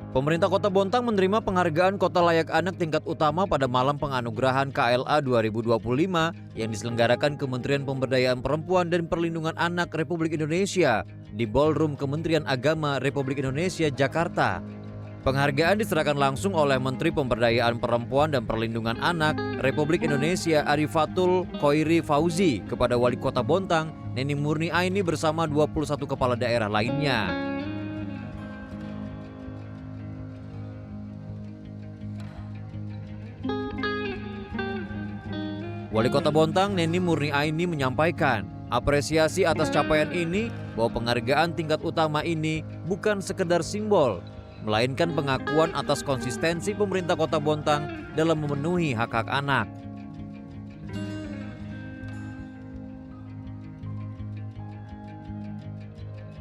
Pemerintah Kota Bontang menerima penghargaan Kota Layak Anak tingkat utama pada malam penganugerahan KLA 2025 yang diselenggarakan Kementerian Pemberdayaan Perempuan dan Perlindungan Anak Republik Indonesia di Ballroom Kementerian Agama Republik Indonesia, Jakarta. Penghargaan diserahkan langsung oleh Menteri Pemberdayaan Perempuan dan Perlindungan Anak Republik Indonesia Arifatul Khoiri Fauzi kepada Wali Kota Bontang, Neni Murni Aini bersama 21 kepala daerah lainnya. Wali Kota Bontang, Neni Murni Aini menyampaikan apresiasi atas capaian ini bahwa penghargaan tingkat utama ini bukan sekedar simbol, melainkan pengakuan atas konsistensi pemerintah Kota Bontang dalam memenuhi hak-hak anak.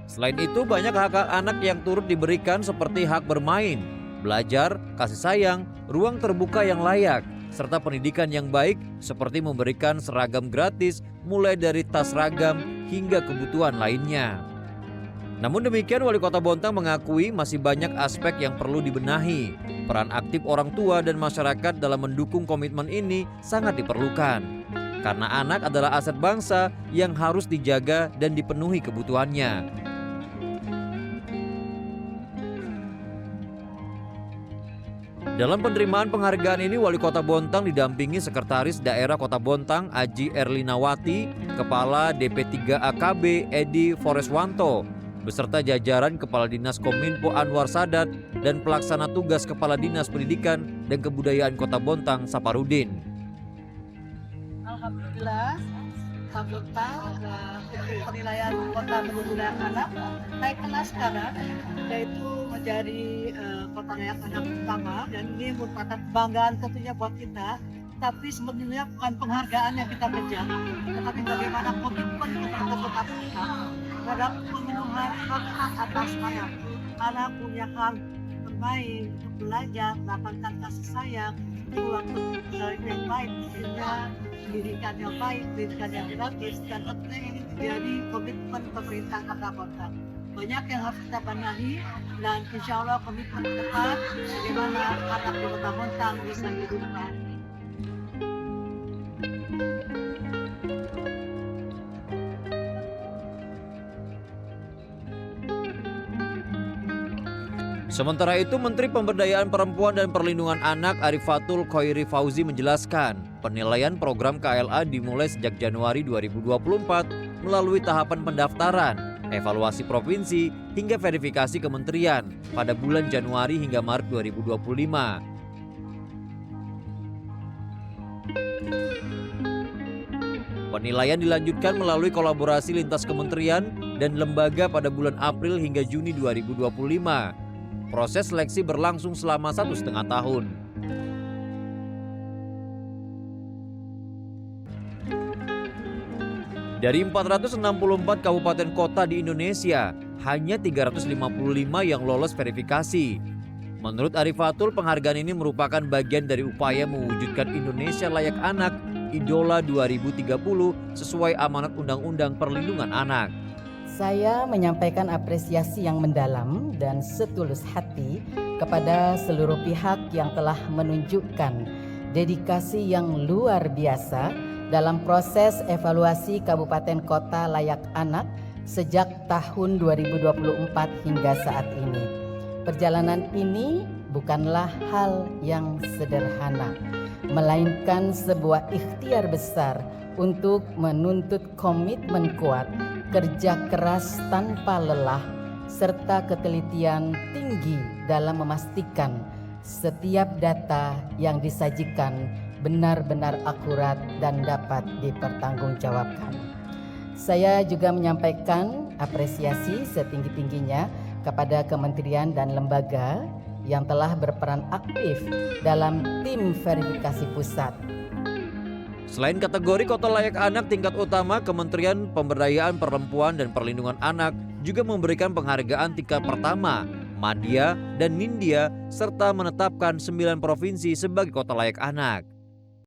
Selain itu, banyak hak-hak anak yang turut diberikan seperti hak bermain, belajar, kasih sayang, ruang terbuka yang layak, serta pendidikan yang baik seperti memberikan seragam gratis mulai dari tas seragam hingga kebutuhan lainnya. Namun demikian, Wali Kota Bontang mengakui masih banyak aspek yang perlu dibenahi. Peran aktif orang tua dan masyarakat dalam mendukung komitmen ini sangat diperlukan. Karena anak adalah aset bangsa yang harus dijaga dan dipenuhi kebutuhannya. Dalam penerimaan penghargaan ini, Wali Kota Bontang didampingi Sekretaris Daerah Kota Bontang Aji Erlinawati, Kepala DP3 AKB Edi Foreswanto, beserta jajaran Kepala Dinas Kominfo Anwar Sadat dan Pelaksana Tugas Kepala Dinas Pendidikan dan Kebudayaan Kota Bontang Saparudin. Alhamdulillah, anggota penilaian Kota Perlindungan Anak naik kelas sekarang, yaitu menjadi Kota Layak Anak pertama, dan ini merupakan kebanggaan tentunya buat kita. Tapi sebenarnya bukan penghargaan yang kita kejar, tetapi bagaimana komitmen kita tetap terhadap pemenuhan hak atas anak. Anak punya hak bermain, untuk belajar, mendapatkan kasih sayang, ruang yang baik, pendidikan yang baik, pendidikan yang gratis, dan tentunya ini menjadi komitmen pemerintah Kota Bontang. Banyak yang harus kita benahi, dan insya Allah komitmen ke depan bagaimana anak di Kota Bontang bisa hidup baik. Sementara itu, Menteri Pemberdayaan Perempuan dan Perlindungan Anak Arifatul Khoiri Fauzi menjelaskan, penilaian program KLA dimulai sejak Januari 2024 melalui tahapan pendaftaran, evaluasi provinsi, hingga verifikasi kementerian pada bulan Januari hingga Maret 2025. Penilaian dilanjutkan melalui kolaborasi lintas kementerian dan lembaga pada bulan April hingga Juni 2025. Proses seleksi berlangsung selama 1,5 tahun. Dari 464 kabupaten kota di Indonesia, hanya 355 yang lolos verifikasi. Menurut Arifatul, penghargaan ini merupakan bagian dari upaya mewujudkan Indonesia Layak Anak Idola 2030 sesuai amanat Undang-Undang Perlindungan Anak. Saya menyampaikan apresiasi yang mendalam dan setulus hati kepada seluruh pihak yang telah menunjukkan dedikasi yang luar biasa dalam proses evaluasi Kabupaten Kota Layak Anak sejak tahun 2024 hingga saat ini. Perjalanan ini bukanlah hal yang sederhana, melainkan sebuah ikhtiar besar untuk menuntut komitmen kuat, kerja keras tanpa lelah, serta ketelitian tinggi dalam memastikan setiap data yang disajikan benar-benar akurat dan dapat dipertanggungjawabkan. Saya juga menyampaikan apresiasi setinggi-tingginya kepada kementerian dan lembaga yang telah berperan aktif dalam tim verifikasi pusat. Selain kategori Kota Layak Anak tingkat utama, Kementerian Pemberdayaan Perempuan dan Perlindungan Anak juga memberikan penghargaan tingkat pertama, Madya dan Nindya, serta menetapkan 9 provinsi sebagai Kota Layak Anak.